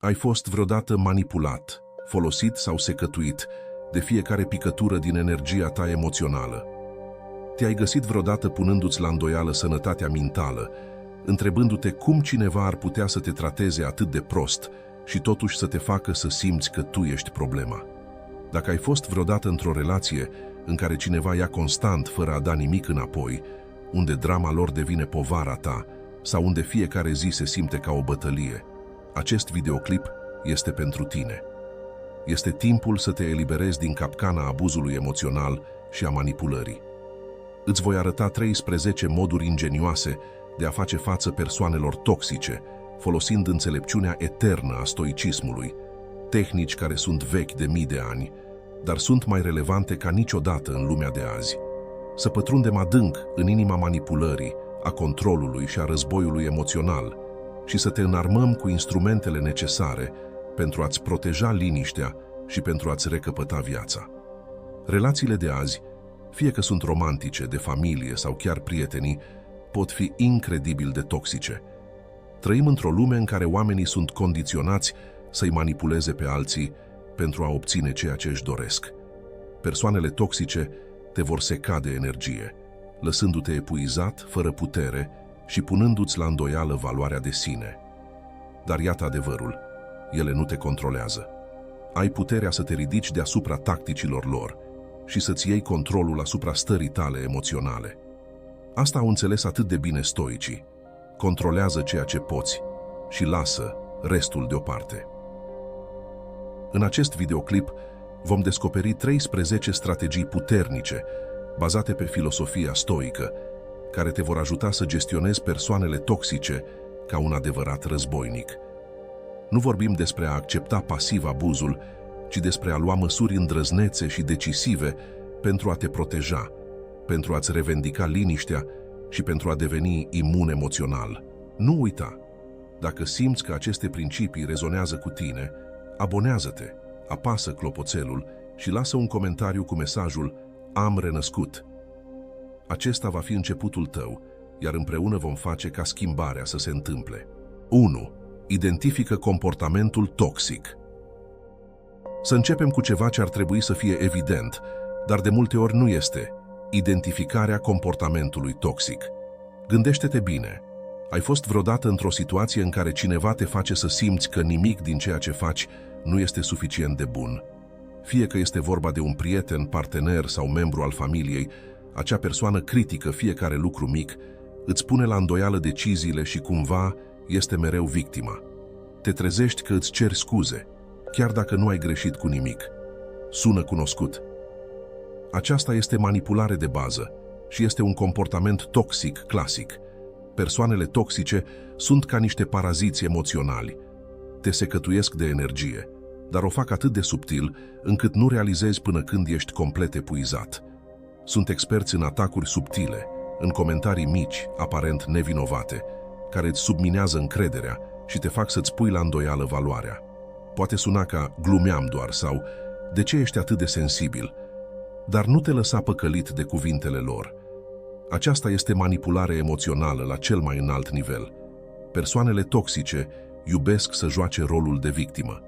Ai fost vreodată manipulat, folosit sau secătuit de fiecare picătură din energia ta emoțională? Te-ai găsit vreodată punându-ți la îndoială sănătatea mentală, întrebându-te cum cineva ar putea să te trateze atât de prost și totuși să te facă să simți că tu ești problema? Dacă ai fost vreodată într-o relație în care cineva ia constant fără a da nimic înapoi, unde drama lor devine povara ta sau unde fiecare zi se simte ca o bătălie, acest videoclip este pentru tine. Este timpul să te eliberezi din capcana abuzului emoțional și a manipulării. Îți voi arăta 13 moduri ingenioase de a face față persoanelor toxice, folosind înțelepciunea eternă a stoicismului, tehnici care sunt vechi de mii de ani, dar sunt mai relevante ca niciodată în lumea de azi. Să pătrundem adânc în inima manipulării, a controlului și a războiului emoțional și să te înarmăm cu instrumentele necesare pentru a-ți proteja liniștea și pentru a-ți recăpăta viața. Relațiile de azi, fie că sunt romantice, de familie sau chiar prietenii, pot fi incredibil de toxice. Trăim într-o lume în care oamenii sunt condiționați să-i manipuleze pe alții pentru a obține ceea ce își doresc. Persoanele toxice te vor seca de energie, lăsându-te epuizat, fără putere și punându-ți la îndoială valoarea de sine. Dar iată adevărul, ele nu te controlează. Ai puterea să te ridici deasupra tacticilor lor și să-ți iei controlul asupra stării tale emoționale. Asta au înțeles atât de bine stoicii. Controlează ceea ce poți și lasă restul deoparte. În acest videoclip vom descoperi 13 strategii puternice, bazate pe filosofia stoică, care te vor ajuta să gestionezi persoanele toxice ca un adevărat războinic. Nu vorbim despre a accepta pasiv abuzul, ci despre a lua măsuri îndrăznețe și decisive pentru a te proteja, pentru a-ți revendica liniștea și pentru a deveni imun emoțional. Nu uita, dacă simți că aceste principii rezonează cu tine, abonează-te, apasă clopoțelul și lasă un comentariu cu mesajul "Am renăscut". Acesta va fi începutul tău, iar împreună vom face ca schimbarea să se întâmple. 1. Identifică comportamentul toxic. Să începem cu ceva ce ar trebui să fie evident, dar de multe ori nu este: identificarea comportamentului toxic. Gândește-te bine. Ai fost vreodată într-o situație în care cineva te face să simți că nimic din ceea ce faci nu este suficient de bun? Fie că este vorba de un prieten, partener sau membru al familiei, acea persoană critică fiecare lucru mic, îți pune la îndoială deciziile și cumva este mereu victima. Te trezești că îți ceri scuze, chiar dacă nu ai greșit cu nimic. Sună cunoscut? Aceasta este manipulare de bază și este un comportament toxic clasic. Persoanele toxice sunt ca niște paraziți emoționali. Te secătuiesc de energie, dar o fac atât de subtil încât nu realizezi până când ești complet epuizat. Sunt experți în atacuri subtile, în comentarii mici, aparent nevinovate, care îți subminează încrederea și te fac să-ți pui la îndoială valoarea. Poate suna ca "glumeam doar" sau "de ce ești atât de sensibil?", dar nu te lăsa păcălit de cuvintele lor. Aceasta este manipulare emoțională la cel mai înalt nivel. Persoanele toxice iubesc să joace rolul de victimă.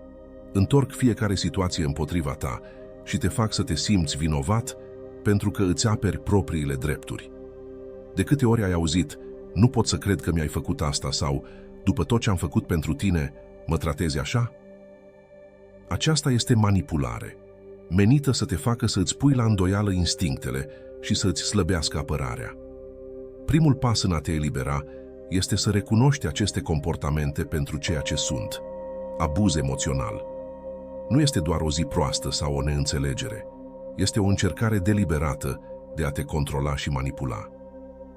Întorc fiecare situație împotriva ta și te fac să te simți vinovat pentru că îți aperi propriile drepturi. De câte ori ai auzit "nu pot să cred că mi-ai făcut asta" sau "după tot ce am făcut pentru tine, mă tratezi așa"? Aceasta este manipulare, menită să te facă să îți pui la îndoială instinctele și să îți slăbească apărarea. Primul pas în a te elibera este să recunoști aceste comportamente pentru ceea ce sunt: abuz emoțional. Nu este doar o zi proastă sau o neînțelegere. Este o încercare deliberată de a te controla și manipula.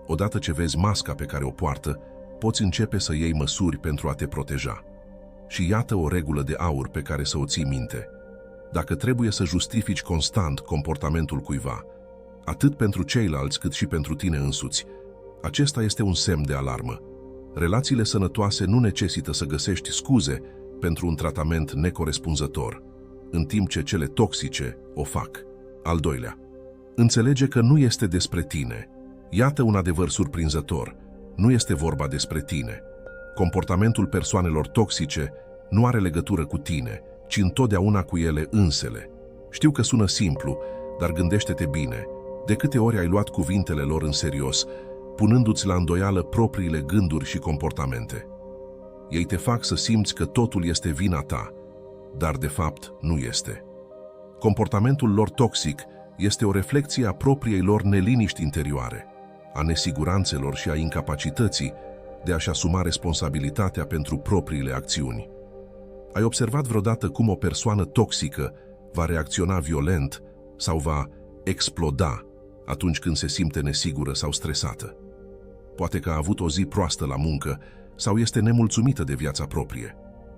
Odată ce vezi masca pe care o poartă, poți începe să iei măsuri pentru a te proteja. Și iată o regulă de aur pe care să o ții minte. Dacă trebuie să justifici constant comportamentul cuiva, atât pentru ceilalți cât și pentru tine însuți, acesta este un semn de alarmă. Relațiile sănătoase nu necesită să găsești scuze pentru un tratament necorespunzător, în timp ce cele toxice o fac. Al doilea, înțelege că nu este despre tine. Iată un adevăr surprinzător. Nu este vorba despre tine. Comportamentul persoanelor toxice nu are legătură cu tine, ci întotdeauna cu ele însele. Știu că sună simplu, dar gândește-te bine. De câte ori ai luat cuvintele lor în serios, punându-ți la îndoială propriile gânduri și comportamente? Ei te fac să simți că totul este vina ta, dar de fapt nu este. Comportamentul lor toxic este o reflecție a propriei lor neliniști interioare, a nesiguranțelor și a incapacității de a-și asuma responsabilitatea pentru propriile acțiuni. Ai observat vreodată cum o persoană toxică va reacționa violent sau va exploda atunci când se simte nesigură sau stresată? Poate că a avut o zi proastă la muncă sau este nemulțumită de viața proprie.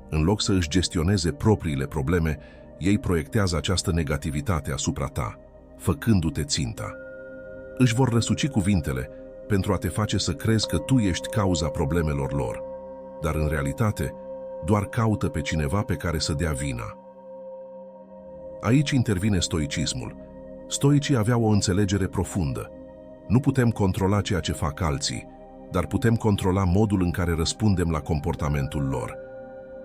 În loc să își gestioneze propriile probleme, ei proiectează această negativitate asupra ta, făcându-te ținta. Își vor răsuci cuvintele pentru a te face să crezi că tu ești cauza problemelor lor, dar în realitate doar caută pe cineva pe care să dea vina. Aici intervine stoicismul. Stoicii aveau o înțelegere profundă. Nu putem controla ceea ce fac alții, dar putem controla modul în care răspundem la comportamentul lor.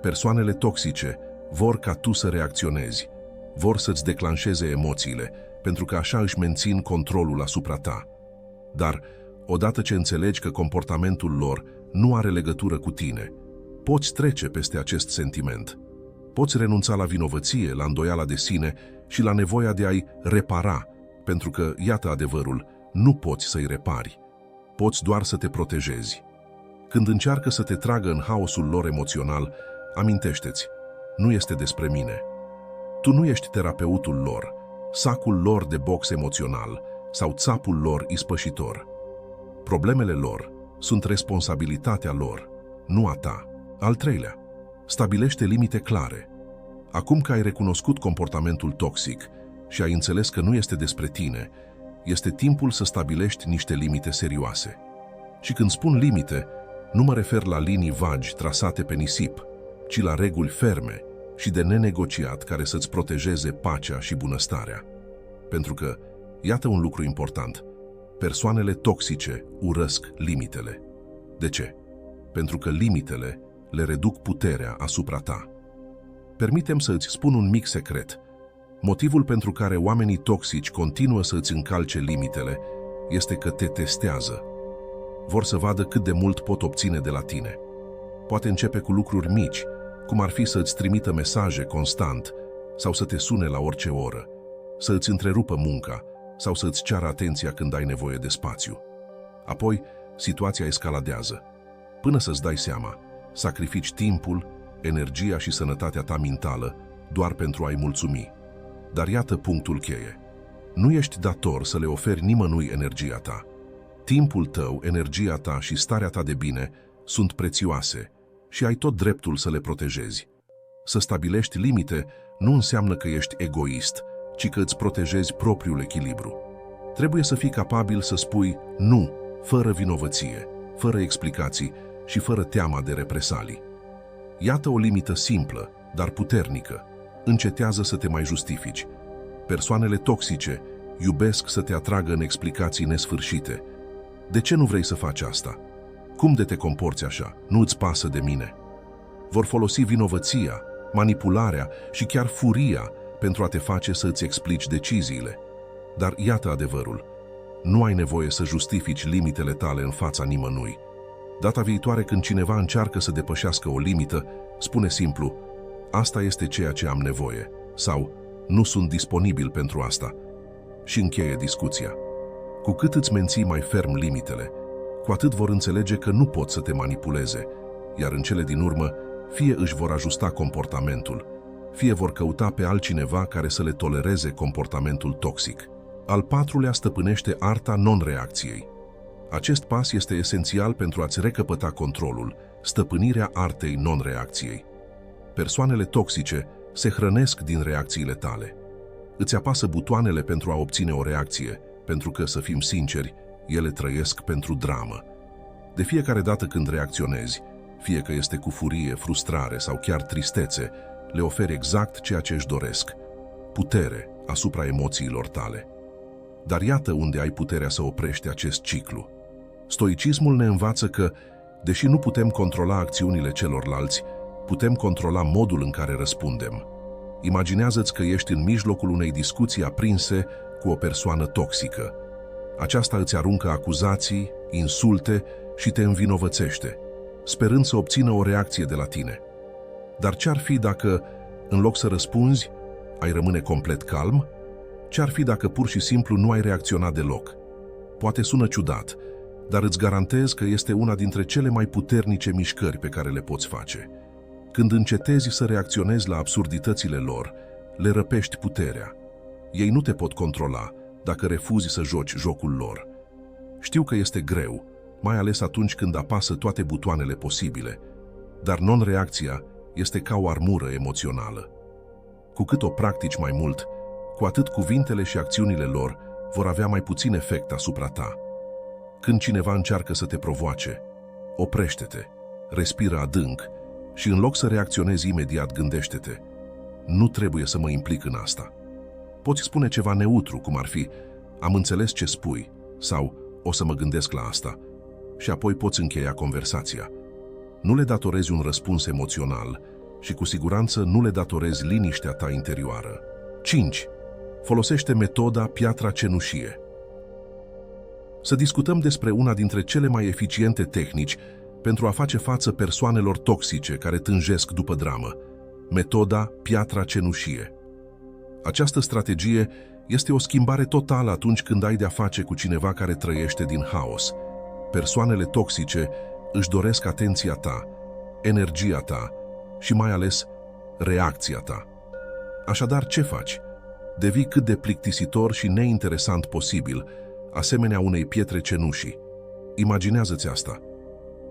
Persoanele toxice vor ca tu să reacționezi, vor să-ți declanșeze emoțiile, pentru că așa își mențin controlul asupra ta. Dar, odată ce înțelegi că comportamentul lor nu are legătură cu tine, poți trece peste acest sentiment. Poți renunța la vinovăție, la îndoiala de sine și la nevoia de a-i repara, pentru că, iată adevărul, nu poți să-i repari. Poți doar să te protejezi. Când încearcă să te tragă în haosul lor emoțional, amintește-ți, nu este despre mine. Tu nu ești terapeutul lor, sacul lor de box emoțional sau țapul lor ispășitor. Problemele lor sunt responsabilitatea lor, nu a ta. Al treilea, stabilește limite clare. Acum că ai recunoscut comportamentul toxic și ai înțeles că nu este despre tine, este timpul să stabilești niște limite serioase. Și când spun limite, nu mă refer la linii vagi trasate pe nisip, ci la reguli ferme și de nenegociat care să-ți protejeze pacea și bunăstarea. Pentru că, iată un lucru important, persoanele toxice urăsc limitele. De ce? Pentru că limitele le reduc puterea asupra ta. Permitem să îți spun un mic secret. Motivul pentru care oamenii toxici continuă să îți încalce limitele este că te testează. Vor să vadă cât de mult pot obține de la tine. Poate începe cu lucruri mici, cum ar fi să îți trimită mesaje constant sau să te sune la orice oră, să îți întrerupă munca sau să îți ceară atenția când ai nevoie de spațiu. Apoi, situația escaladează. Până să-ți dai seama, sacrifici timpul, energia și sănătatea ta mentală doar pentru a-i mulțumi. Dar iată punctul cheie. Nu ești dator să le oferi nimănui energia ta. Timpul tău, energia ta și starea ta de bine sunt prețioase și ai tot dreptul să le protejezi. Să stabilești limite nu înseamnă că ești egoist, ci că îți protejezi propriul echilibru. Trebuie să fii capabil să spui nu, fără vinovăție, fără explicații și fără teama de represalii. Iată o limită simplă, dar puternică. Încetează să te mai justifici. Persoanele toxice iubesc să te atragă în explicații nesfârșite. De ce nu vrei să faci asta? Cum de te comporți așa? Nu îți pasă de mine? Vor folosi vinovăția, manipularea și chiar furia pentru a te face să îți explici deciziile. Dar iată adevărul. Nu ai nevoie să justifici limitele tale în fața nimănui. Data viitoare când cineva încearcă să depășească o limită, spune simplu: asta este ceea ce am nevoie, sau nu sunt disponibil pentru asta, și încheie discuția. Cu cât îți menții mai ferm limitele, cu atât vor înțelege că nu pot să te manipuleze, iar în cele din urmă, fie își vor ajusta comportamentul, fie vor căuta pe altcineva care să le tolereze comportamentul toxic. Al patrulea stăpânește arta non-reacției. Acest pas este esențial pentru a-ți recăpăta controlul, stăpânirea artei non-reacției. Persoanele toxice se hrănesc din reacțiile tale. Îți apasă butoanele pentru a obține o reacție, pentru că, să fim sinceri, ele trăiesc pentru dramă. De fiecare dată când reacționezi, fie că este cu furie, frustrare sau chiar tristețe, le oferi exact ceea ce își doresc: putere asupra emoțiilor tale. Dar iată unde ai puterea să oprești acest ciclu. Stoicismul ne învață că, deși nu putem controla acțiunile celorlalți, putem controla modul în care răspundem. Imaginează-ți că ești în mijlocul unei discuții aprinse cu o persoană toxică. Aceasta îți aruncă acuzații, insulte și te învinovățește, sperând să obțină o reacție de la tine. Dar ce-ar fi dacă, în loc să răspunzi, ai rămâne complet calm? Ce-ar fi dacă pur și simplu nu ai reacționat deloc? Poate sună ciudat, dar îți garantez că este una dintre cele mai puternice mișcări pe care le poți face. Când încetezi să reacționezi la absurditățile lor, le răpești puterea. Ei nu te pot controla dacă refuzi să joci jocul lor. Știu că este greu, mai ales atunci când apasă toate butoanele posibile, dar non-reacția este ca o armură emoțională. Cu cât o practici mai mult, cu atât cuvintele și acțiunile lor vor avea mai puțin efect asupra ta. Când cineva încearcă să te provoace, oprește-te, respiră adânc și în loc să reacționezi imediat, gândește-te: nu trebuie să mă implic în asta. Poți spune ceva neutru, cum ar fi: am înțeles ce spui, sau o să mă gândesc la asta, și apoi poți încheia conversația. Nu le datorezi un răspuns emoțional și cu siguranță nu le datorezi liniștea ta interioară. 5. Folosește metoda piatra cenușie. Să discutăm despre una dintre cele mai eficiente tehnici pentru a face față persoanelor toxice care tânjesc după dramă: metoda piatra cenușie. Această strategie este o schimbare totală atunci când ai de-a face cu cineva care trăiește din haos. Persoanele toxice își doresc atenția ta, energia ta și mai ales reacția ta. Așadar, ce faci? Devii cât de plictisitor și neinteresant posibil, asemenea unei pietre cenușii. Imaginează-ți asta.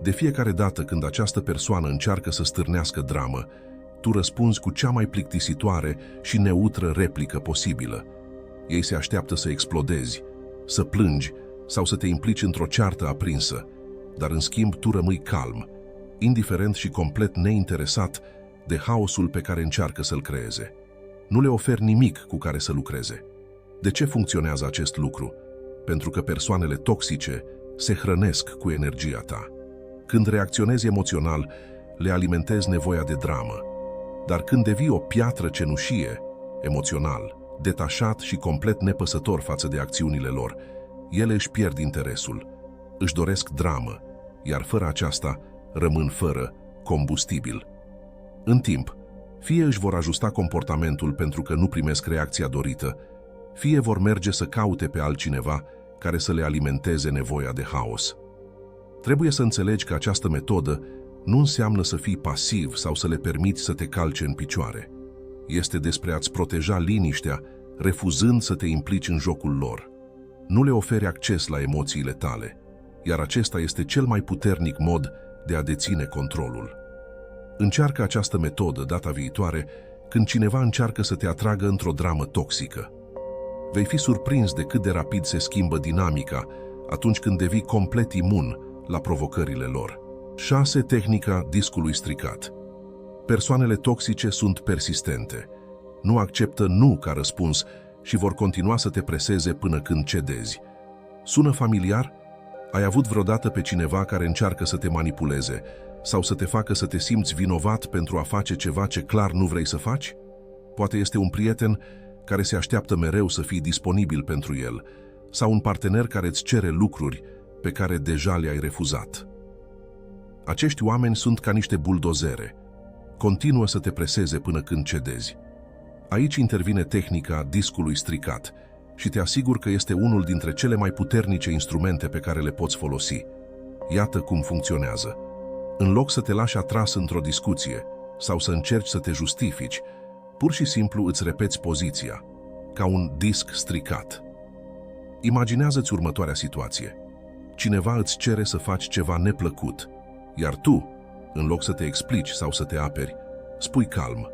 De fiecare dată când această persoană încearcă să stârnească dramă, tu răspunzi cu cea mai plictisitoare și neutră replică posibilă. Ei se așteaptă să explodezi, să plângi sau să te implici într-o ceartă aprinsă, dar în schimb tu rămâi calm, indiferent și complet neinteresat de haosul pe care încearcă să-l creeze. Nu le oferi nimic cu care să lucreze. De ce funcționează acest lucru? Pentru că persoanele toxice se hrănesc cu energia ta. Când reacționezi emoțional, le alimentezi nevoia de dramă. Dar când devii o piatră cenușie, emoțional, detașat și complet nepăsător față de acțiunile lor, ele își pierd interesul, își doresc dramă, iar fără aceasta rămân fără combustibil. În timp, fie își vor ajusta comportamentul pentru că nu primesc reacția dorită, fie vor merge să caute pe altcineva care să le alimenteze nevoia de haos. Trebuie să înțelegi că această metodă nu înseamnă să fii pasiv sau să le permiți să te calce în picioare. Este despre a-ți proteja liniștea, refuzând să te implici în jocul lor. Nu le oferi acces la emoțiile tale, iar acesta este cel mai puternic mod de a deține controlul. Încearcă această metodă data viitoare când cineva încearcă să te atragă într-o dramă toxică. Vei fi surprins de cât de rapid se schimbă dinamica atunci când devii complet imun la provocările lor. 6. Tehnica discului stricat. Persoanele toxice sunt persistente. Nu acceptă nu ca răspuns și vor continua să te preseze până când cedezi. Sună familiar? Ai avut vreodată pe cineva care încearcă să te manipuleze sau să te facă să te simți vinovat pentru a face ceva ce clar nu vrei să faci? Poate este un prieten care se așteaptă mereu să fii disponibil pentru el sau un partener care îți cere lucruri pe care deja le-ai refuzat. Acești oameni sunt ca niște buldozere. Continuă să te preseze până când cedezi. Aici intervine tehnica discului stricat și te asigur că este unul dintre cele mai puternice instrumente pe care le poți folosi. Iată cum funcționează. În loc să te lași atras într-o discuție sau să încerci să te justifici, pur și simplu îți repeți poziția, ca un disc stricat. Imaginează-ți următoarea situație. Cineva îți cere să faci ceva neplăcut, iar tu, în loc să te explici sau să te aperi, spui calm: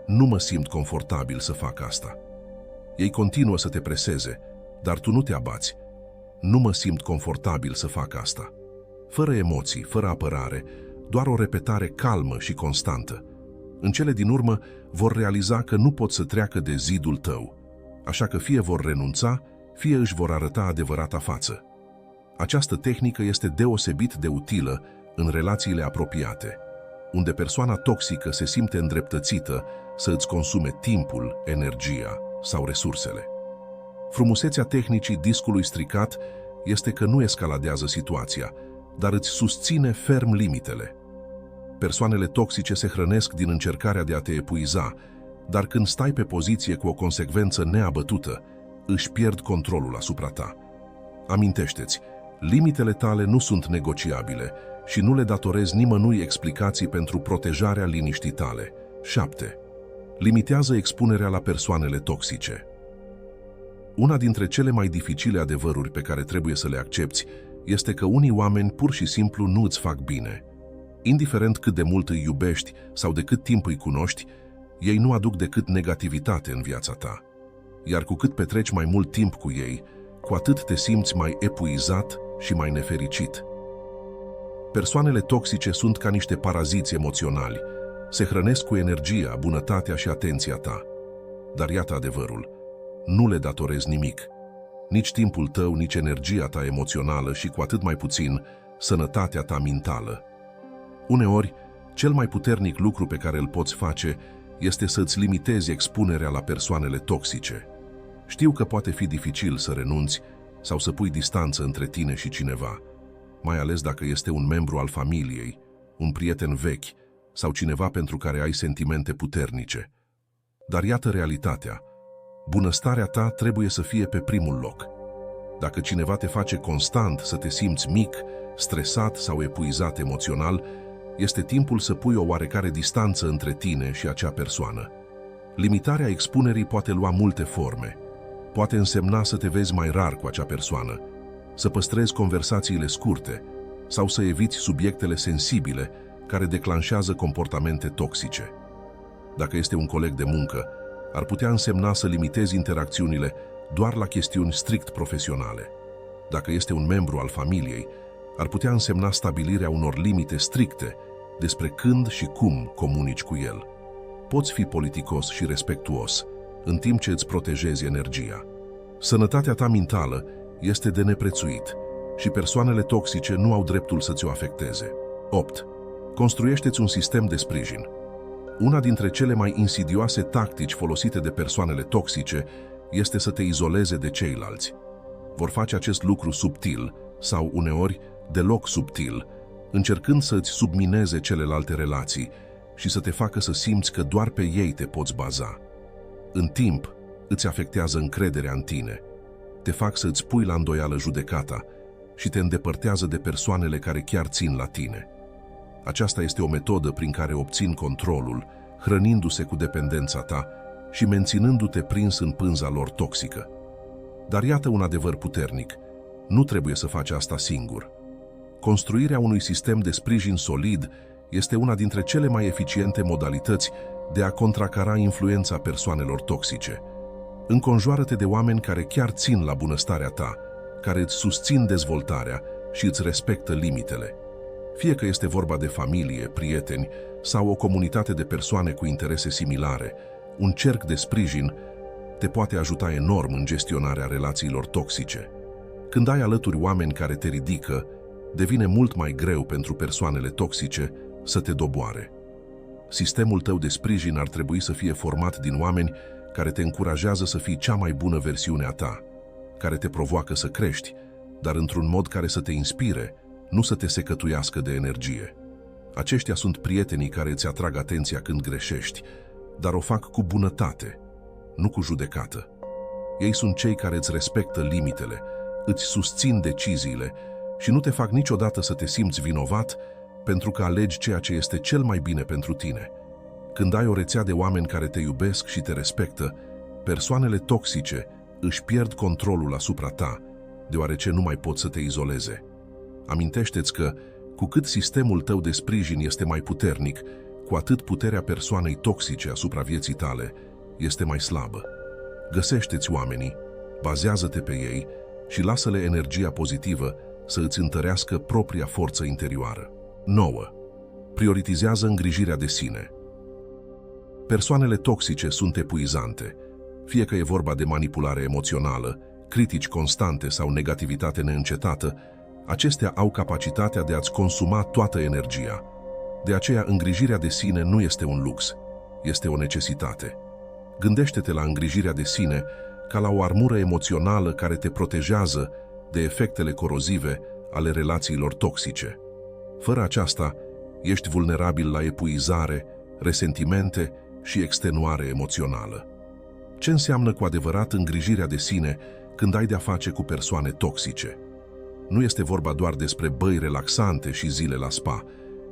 nu mă simt confortabil să fac asta. Ei continuă să te preseze, dar tu nu te abați. Nu mă simt confortabil să fac asta. Fără emoții, fără apărare, doar o repetare calmă și constantă. În cele din urmă vor realiza că nu pot să treacă de zidul tău, așa că fie vor renunța, fie își vor arăta adevărata față. Această tehnică este deosebit de utilă în relațiile apropiate. unde persoana toxică se simte îndreptățită să îți consume timpul, energia sau resursele. Frumusețea tehnicii discului stricat este că nu escaladează situația, dar îți susține ferm limitele. Persoanele toxice se hrănesc din încercarea de a te epuiza, dar când stai pe poziție cu o consecvență neabătută, își pierd controlul asupra ta. Amintește-ți, limitele tale nu sunt negociabile și nu le datorezi nimănui explicații pentru protejarea liniștii tale. 7. Limitează expunerea la persoanele toxice. Una dintre cele mai dificile adevăruri pe care trebuie să le accepți este că unii oameni pur și simplu nu îți fac bine. Indiferent cât de mult îi iubești sau de cât timp îi cunoști, ei nu aduc decât negativitate în viața ta. Iar cu cât petreci mai mult timp cu ei, cu atât te simți mai epuizat și mai nefericit. Persoanele toxice sunt ca niște paraziți emoționali. Se hrănesc cu energia, bunătatea și atenția ta. Dar iată adevărul. Nu le datorezi nimic. Nici timpul tău, nici energia ta emoțională și cu atât mai puțin sănătatea ta mentală. Uneori, cel mai puternic lucru pe care îl poți face este să-ți limitezi expunerea la persoanele toxice. Știu că poate fi dificil să renunți sau să pui distanță între tine și cineva, mai ales dacă este un membru al familiei, un prieten vechi sau cineva pentru care ai sentimente puternice. Dar iată realitatea. Bunăstarea ta trebuie să fie pe primul loc. Dacă cineva te face constant să te simți mic, stresat sau epuizat emoțional, este timpul să pui o oarecare distanță între tine și acea persoană. Limitarea expunerii poate lua multe forme. Poate însemna să te vezi mai rar cu acea persoană, să păstrezi conversațiile scurte sau să eviți subiectele sensibile care declanșează comportamente toxice. Dacă este un coleg de muncă, ar putea însemna să limitezi interacțiunile doar la chestiuni strict profesionale. Dacă este un membru al familiei, ar putea însemna stabilirea unor limite stricte despre când și cum comunici cu el. Poți fi politicos și respectuos, în timp ce îți protejezi energia. Sănătatea ta mentală este de neprețuit și persoanele toxice nu au dreptul să ți-o afecteze. 8. Construiește-ți un sistem de sprijin. Una dintre cele mai insidioase tactici folosite de persoanele toxice este să te izoleze de ceilalți. Vor face acest lucru subtil sau, uneori, deloc subtil, încercând să îți submineze celelalte relații și să te facă să simți că doar pe ei te poți baza. În timp, îți afectează încrederea în tine, te fac să îți pui la îndoială judecata și te îndepărtează de persoanele care chiar țin la tine. Aceasta este o metodă prin care obțin controlul, hrănindu-se cu dependența ta și menținându-te prins în pânza lor toxică. Dar iată un adevăr puternic. Nu trebuie să faci asta singur. Construirea unui sistem de sprijin solid este una dintre cele mai eficiente modalități de a contracara influența persoanelor toxice. Înconjoară-te de oameni care chiar țin la bunăstarea ta, care îți susțin dezvoltarea și îți respectă limitele. Fie că este vorba de familie, prieteni sau o comunitate de persoane cu interese similare, un cerc de sprijin te poate ajuta enorm în gestionarea relațiilor toxice. Când ai alături oameni care te ridică, devine mult mai greu pentru persoanele toxice să te doboare. Sistemul tău de sprijin ar trebui să fie format din oameni care te încurajează să fii cea mai bună versiune a ta, care te provoacă să crești, dar într-un mod care să te inspire, nu să te secătuiască de energie. Aceștia sunt prietenii care îți atrag atenția când greșești, dar o fac cu bunătate, nu cu judecată. Ei sunt cei care îți respectă limitele, îți susțin deciziile și nu te fac niciodată să te simți vinovat pentru că alegi ceea ce este cel mai bine pentru tine. Când ai o rețea de oameni care te iubesc și te respectă, persoanele toxice își pierd controlul asupra ta, deoarece nu mai pot să te izoleze. Amintește-ți că, cu cât sistemul tău de sprijin este mai puternic, cu atât puterea persoanei toxice asupra vieții tale este mai slabă. Găsește-ți oamenii, bazează-te pe ei și lasă-le energia pozitivă să îți întărească propria forță interioară. 9. Prioritizează îngrijirea de sine. Persoanele toxice sunt epuizante, fie că e vorba de manipulare emoțională, critici constante sau negativitate neîncetată. Acestea au capacitatea de a-ți consuma toată energia. De aceea, îngrijirea de sine nu este un lux, este o necesitate. Gândește-te la îngrijirea de sine ca la o armură emoțională care te protejează de efectele corozive ale relațiilor toxice. Fără aceasta, ești vulnerabil la epuizare, resentimente și extenuare emoțională. Ce înseamnă cu adevărat îngrijirea de sine când ai de-a face cu persoane toxice? Nu este vorba doar despre băi relaxante și zile la spa,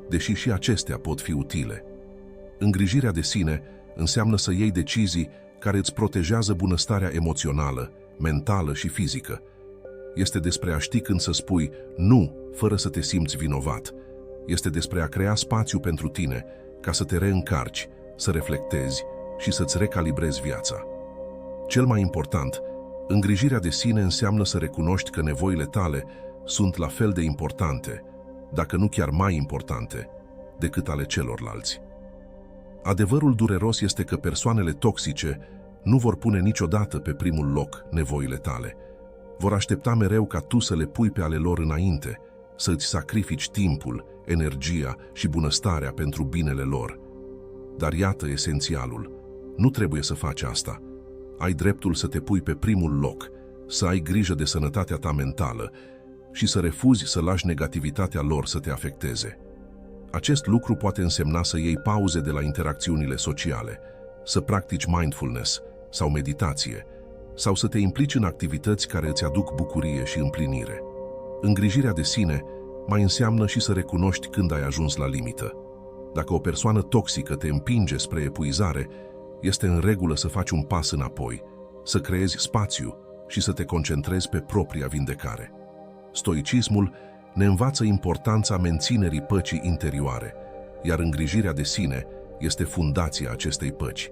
deși și acestea pot fi utile. Îngrijirea de sine înseamnă să iei decizii care îți protejează bunăstarea emoțională, mentală și fizică. Este despre a ști când să spui nu, fără să te simți vinovat. Este despre a crea spațiu pentru tine, ca să te reîncarci, să reflectezi și să-ți recalibrezi viața. Cel mai important, îngrijirea de sine înseamnă să recunoști că nevoile tale sunt la fel de importante, dacă nu chiar mai importante, decât ale celorlalți. Adevărul dureros este că persoanele toxice nu vor pune niciodată pe primul loc nevoile tale. Vor aștepta mereu ca tu să le pui pe ale lor înainte, să îți sacrifici timpul, energia și bunăstarea pentru binele lor. Dar iată esențialul, nu trebuie să faci asta. Ai dreptul să te pui pe primul loc, să ai grijă de sănătatea ta mentală și să refuzi să lași negativitatea lor să te afecteze. Acest lucru poate însemna să iei pauze de la interacțiunile sociale, să practici mindfulness sau meditație, sau să te implici în activități care îți aduc bucurie și împlinire. Îngrijirea de sine mai înseamnă și să recunoști când ai ajuns la limită. Dacă o persoană toxică te împinge spre epuizare, este în regulă să faci un pas înapoi, să creezi spațiu și să te concentrezi pe propria vindecare. Stoicismul ne învață importanța menținerii păcii interioare, iar îngrijirea de sine este fundația acestei păci.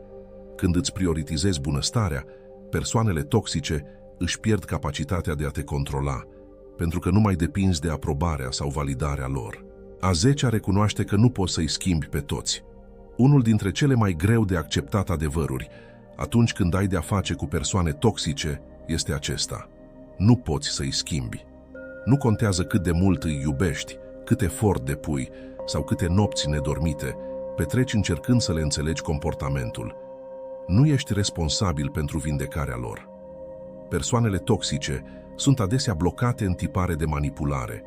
Când îți prioritizezi bunăstarea, persoanele toxice își pierd capacitatea de a te controla, pentru că nu mai depinzi de aprobarea sau validarea lor. A 10-a recunoaște că nu poți să-i schimbi pe toți. Unul dintre cele mai greu de acceptat adevăruri, atunci când ai de-a face cu persoane toxice, este acesta. Nu poți să-i schimbi. Nu contează cât de mult îi iubești, cât efort depui sau câte nopți nedormite petreci încercând să le înțelegi comportamentul. Nu ești responsabil pentru vindecarea lor. Persoanele toxice sunt adesea blocate în tipare de manipulare,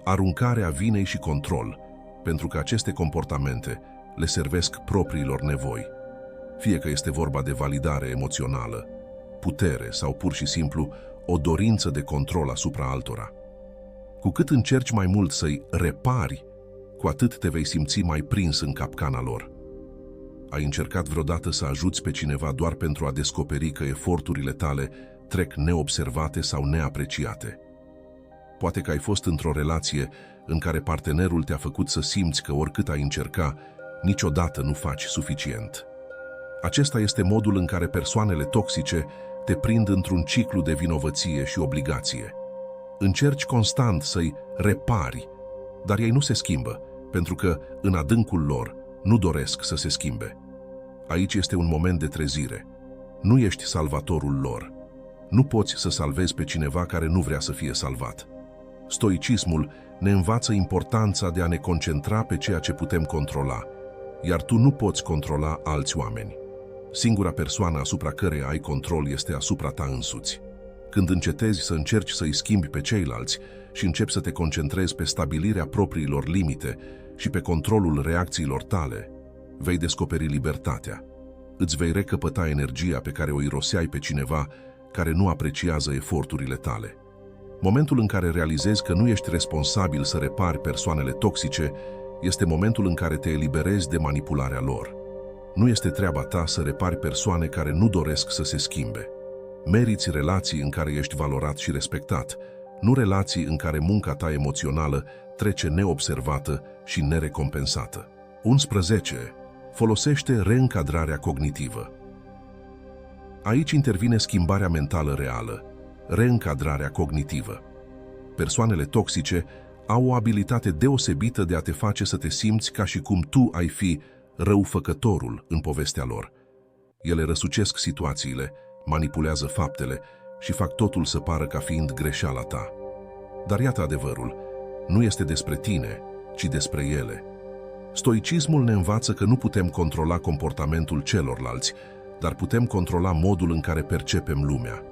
aruncarea vinei și control, pentru că aceste comportamente le servesc propriilor nevoi. Fie că este vorba de validare emoțională, putere sau pur și simplu o dorință de control asupra altora. Cu cât încerci mai mult să-i repari, cu atât te vei simți mai prins în capcana lor. Ai încercat vreodată să ajuți pe cineva doar pentru a descoperi că eforturile tale trec neobservate sau neapreciate? Poate că ai fost într-o relație în care partenerul te-a făcut să simți că oricât ai încerca, niciodată nu faci suficient. Acesta este modul în care persoanele toxice te prind într-un ciclu de vinovăție și obligație. Încerci constant să-i repari, dar ei nu se schimbă, pentru că, în adâncul lor, nu doresc să se schimbe. Aici este un moment de trezire. Nu ești salvatorul lor. Nu poți să salvezi pe cineva care nu vrea să fie salvat. Stoicismul ne învață importanța de a ne concentra pe ceea ce putem controla, iar tu nu poți controla alți oameni. Singura persoană asupra căreia ai control este asupra ta însuți. Când încetezi să încerci să-i schimbi pe ceilalți și începi să te concentrezi pe stabilirea propriilor limite și pe controlul reacțiilor tale, vei descoperi libertatea. Îți vei recăpăta energia pe care o iroseai pe cineva care nu apreciază eforturile tale. Momentul în care realizezi că nu ești responsabil să repari persoanele toxice este momentul în care te eliberezi de manipularea lor. Nu este treaba ta să repari persoane care nu doresc să se schimbe. Meriți relații în care ești valorat și respectat, nu relații în care munca ta emoțională trece neobservată și nerecompensată. 11. Folosește reîncadrarea cognitivă. Aici intervine schimbarea mentală reală, reîncadrarea cognitivă. Persoanele toxice au o abilitate deosebită de a te face să te simți ca și cum tu ai fi răufăcătorul în povestea lor. Ele răsucesc situațiile, manipulează faptele și fac totul să pară ca fiind greșeala ta. Dar iată adevărul, nu este despre tine, ci despre ele. Stoicismul ne învață că nu putem controla comportamentul celorlalți, dar putem controla modul în care percepem lumea.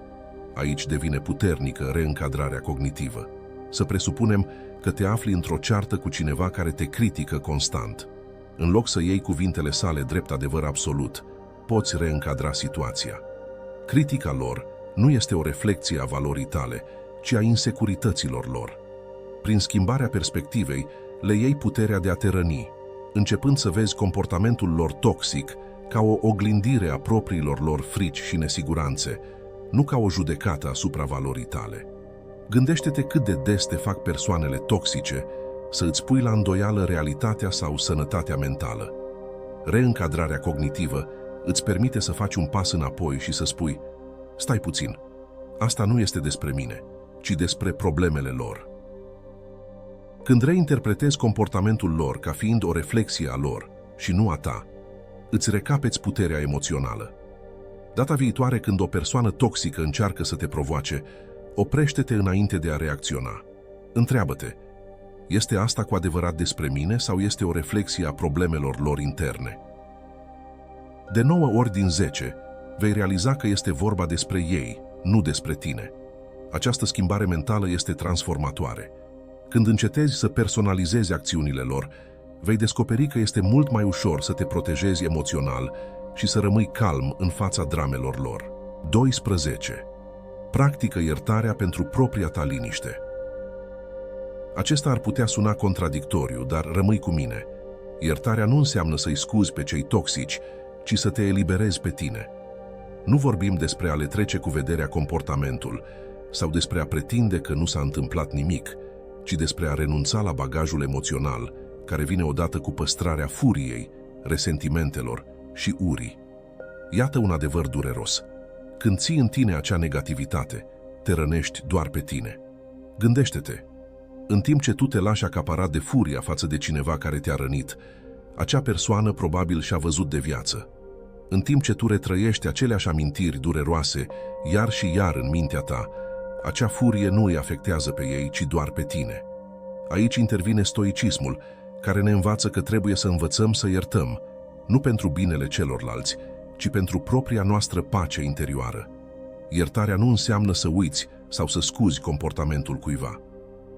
Aici devine puternică reîncadrarea cognitivă. Să presupunem că te afli într-o ceartă cu cineva care te critică constant. În loc să iei cuvintele sale drept adevăr absolut, poți reîncadra situația. Critica lor nu este o reflecție a valorii tale, ci a insecurităților lor. Prin schimbarea perspectivei, le iei puterea de a te răni, începând să vezi comportamentul lor toxic ca o oglindire a propriilor lor frici și nesiguranțe, nu ca o judecată asupra valorii tale. Gândește-te cât de des te fac persoanele toxice să îți pui la îndoială realitatea sau sănătatea mentală. Reîncadrarea cognitivă îți permite să faci un pas înapoi și să spui: stai puțin, asta nu este despre mine, ci despre problemele lor. Când reinterpretezi comportamentul lor ca fiind o reflexie a lor și nu a ta, îți recapeți puterea emoțională. Data viitoare când o persoană toxică încearcă să te provoace, oprește-te înainte de a reacționa. Întreabă-te: este asta cu adevărat despre mine sau este o reflexie a problemelor lor interne? De 9 ori din 10, vei realiza că este vorba despre ei, nu despre tine. Această schimbare mentală este transformatoare. Când încetezi să personalizezi acțiunile lor, vei descoperi că este mult mai ușor să te protejezi emoțional și să rămâi calm în fața dramelor lor. 12. Practică iertarea pentru propria ta liniște. Acesta ar putea suna contradictoriu, dar rămâi cu mine. Iertarea nu înseamnă să-i scuzi pe cei toxici, ci să te eliberezi pe tine. Nu vorbim despre a le trece cu vederea comportamentul sau despre a pretinde că nu s-a întâmplat nimic, ci despre a renunța la bagajul emoțional care vine odată cu păstrarea furiei, resentimentelor și urii. Iată un adevăr dureros. Când ții în tine acea negativitate, te rănești doar pe tine. Gândește-te, în timp ce tu te lași acaparat de furia față de cineva care te-a rănit, acea persoană probabil și-a văzut de viață. În timp ce tu retrăiești aceleași amintiri dureroase, iar și iar în mintea ta, acea furie nu îi afectează pe ei, ci doar pe tine. Aici intervine stoicismul, care ne învață că trebuie să învățăm să iertăm, nu pentru binele celorlalți, ci pentru propria noastră pace interioară. Iertarea nu înseamnă să uiți sau să scuzi comportamentul cuiva,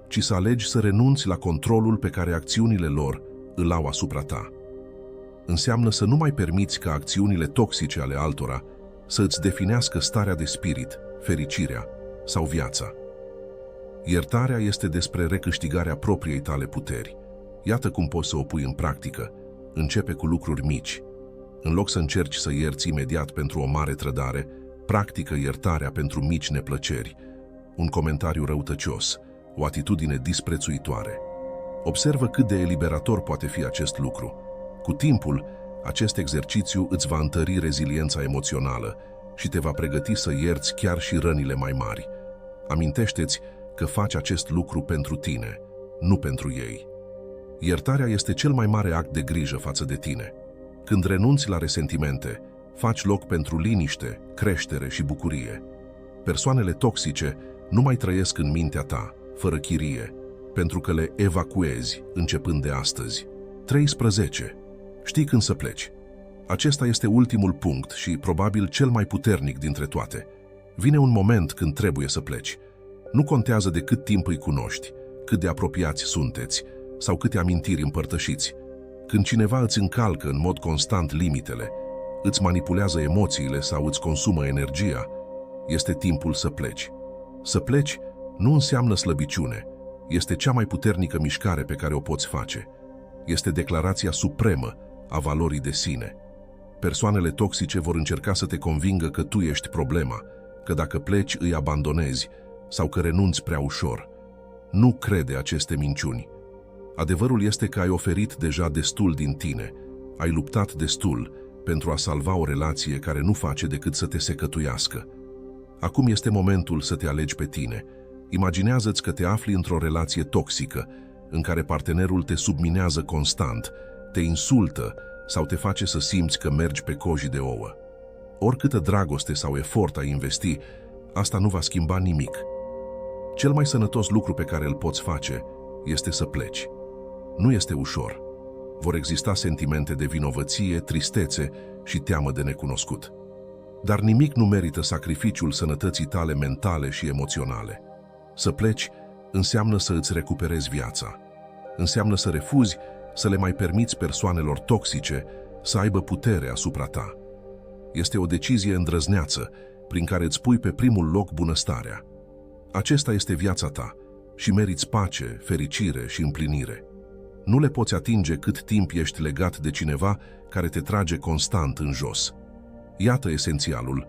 ci să alegi să renunți la controlul pe care acțiunile lor îl au asupra ta. Înseamnă să nu mai permiți ca acțiunile toxice ale altora să îți definească starea de spirit, fericirea sau viața. Iertarea este despre recâștigarea propriei tale puteri. Iată cum poți să o pui în practică. Începe cu lucruri mici. În loc să încerci să ierți imediat pentru o mare trădare, practică iertarea pentru mici neplăceri, un comentariu răutăcios, o atitudine disprețuitoare. Observă cât de eliberator poate fi acest lucru. Cu timpul, acest exercițiu îți va întări reziliența emoțională și te va pregăti să ierți chiar și rănile mai mari. Amintește-ți că faci acest lucru pentru tine, nu pentru ei. Iertarea este cel mai mare act de grijă față de tine. Când renunți la resentimente, faci loc pentru liniște, creștere și bucurie. Persoanele toxice nu mai trăiesc în mintea ta, fără chirie, pentru că le evacuezi începând de astăzi. 13. Știi când să pleci. Acesta este ultimul punct și probabil cel mai puternic dintre toate. Vine un moment când trebuie să pleci. Nu contează de cât timp îi cunoști, cât de apropiați sunteți sau câte amintiri împărtășiți. Când cineva îți încalcă în mod constant limitele, îți manipulează emoțiile sau îți consumă energia, este timpul să pleci. Să pleci nu înseamnă slăbiciune, este cea mai puternică mișcare pe care o poți face. Este declarația supremă a valorii de sine. Persoanele toxice vor încerca să te convingă că tu ești problema, că dacă pleci îi abandonezi sau că renunți prea ușor. Nu crede aceste minciuni. Adevărul este că ai oferit deja destul din tine, ai luptat destul pentru a salva o relație care nu face decât să te secătuiască. Acum este momentul să te alegi pe tine. Imaginează-ți că te afli într-o relație toxică, în care partenerul te subminează constant, te insultă sau te face să simți că mergi pe cojii de ouă. Oricâtă dragoste sau efort ai investi, asta nu va schimba nimic. Cel mai sănătos lucru pe care îl poți face este să pleci. Nu este ușor. Vor exista sentimente de vinovăție, tristețe și teamă de necunoscut. Dar nimic nu merită sacrificiul sănătății tale mentale și emoționale. Să pleci înseamnă să îți recuperezi viața. Înseamnă să refuzi să le mai permiți persoanelor toxice să aibă putere asupra ta. Este o decizie îndrăzneață prin care îți pui pe primul loc bunăstarea. Acesta este viața ta și meriți pace, fericire și împlinire. Nu le poți atinge cât timp ești legat de cineva care te trage constant în jos. Iată esențialul: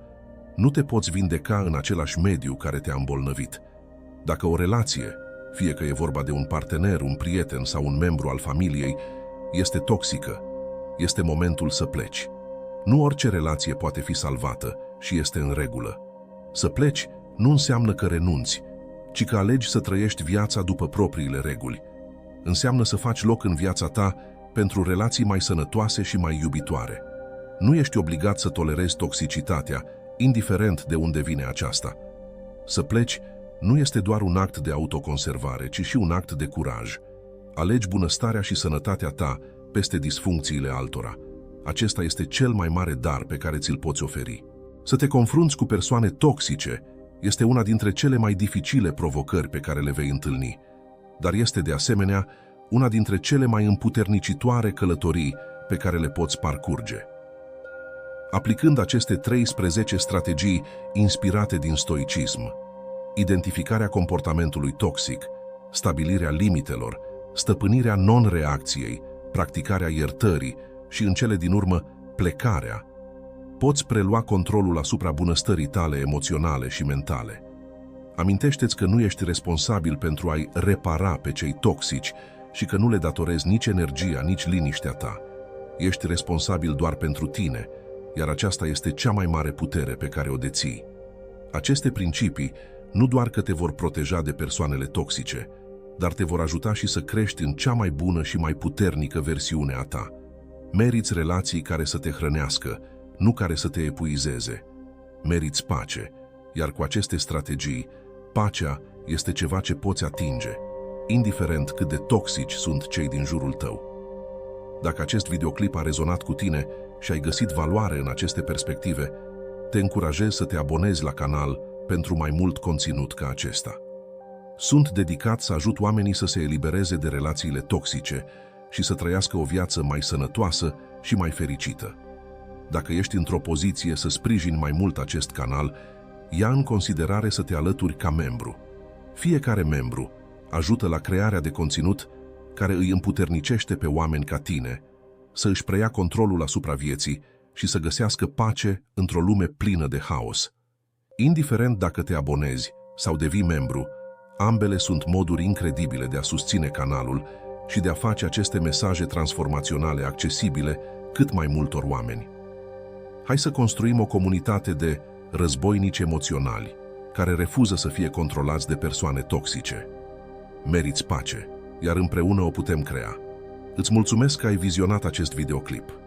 nu te poți vindeca în același mediu care te-a îmbolnăvit. Dacă o relație, fie că e vorba de un partener, un prieten sau un membru al familiei, este toxică, este momentul să pleci. Nu orice relație poate fi salvată și este în regulă. Să pleci nu înseamnă că renunți, ci că alegi să trăiești viața după propriile reguli. Înseamnă să faci loc în viața ta pentru relații mai sănătoase și mai iubitoare. Nu ești obligat să tolerezi toxicitatea, indiferent de unde vine aceasta. Să pleci nu este doar un act de autoconservare, ci și un act de curaj. Alegi bunăstarea și sănătatea ta peste disfuncțiile altora. Acesta este cel mai mare dar pe care ți-l poți oferi. Să te confrunți cu persoane toxice este una dintre cele mai dificile provocări pe care le vei întâlni, dar este de asemenea una dintre cele mai împuternicitoare călătorii pe care le poți parcurge. Aplicând aceste 13 strategii inspirate din stoicism, identificarea comportamentului toxic, stabilirea limitelor, stăpânirea non-reacției, practicarea iertării și, în cele din urmă, plecarea, poți prelua controlul asupra bunăstării tale emoționale și mentale. Amintește-ți că nu ești responsabil pentru a-i repara pe cei toxici și că nu le datorezi nici energia, nici liniștea ta. Ești responsabil doar pentru tine, iar aceasta este cea mai mare putere pe care o deții. Aceste principii nu doar că te vor proteja de persoanele toxice, dar te vor ajuta și să crești în cea mai bună și mai puternică versiune a ta. Meriți relații care să te hrănească, nu care să te epuizeze. Meriți pace, iar cu aceste strategii, pacea este ceva ce poți atinge, indiferent cât de toxici sunt cei din jurul tău. Dacă acest videoclip a rezonat cu tine și ai găsit valoare în aceste perspective, te încurajez să te abonezi la canal pentru mai mult conținut ca acesta. Sunt dedicat să ajut oamenii să se elibereze de relațiile toxice și să trăiască o viață mai sănătoasă și mai fericită. Dacă ești într-o poziție să sprijini mai mult acest canal, ia în considerare să te alături ca membru. Fiecare membru ajută la crearea de conținut care îi împuternicește pe oameni ca tine să își preia controlul asupra vieții și să găsească pace într-o lume plină de haos. Indiferent dacă te abonezi sau devii membru, ambele sunt moduri incredibile de a susține canalul și de a face aceste mesaje transformaționale accesibile cât mai multor oameni. Hai să construim o comunitate de războinici emoționali care refuză să fie controlați de persoane toxice. Meriți pace, iar împreună o putem crea. Îți mulțumesc că ai vizionat acest videoclip.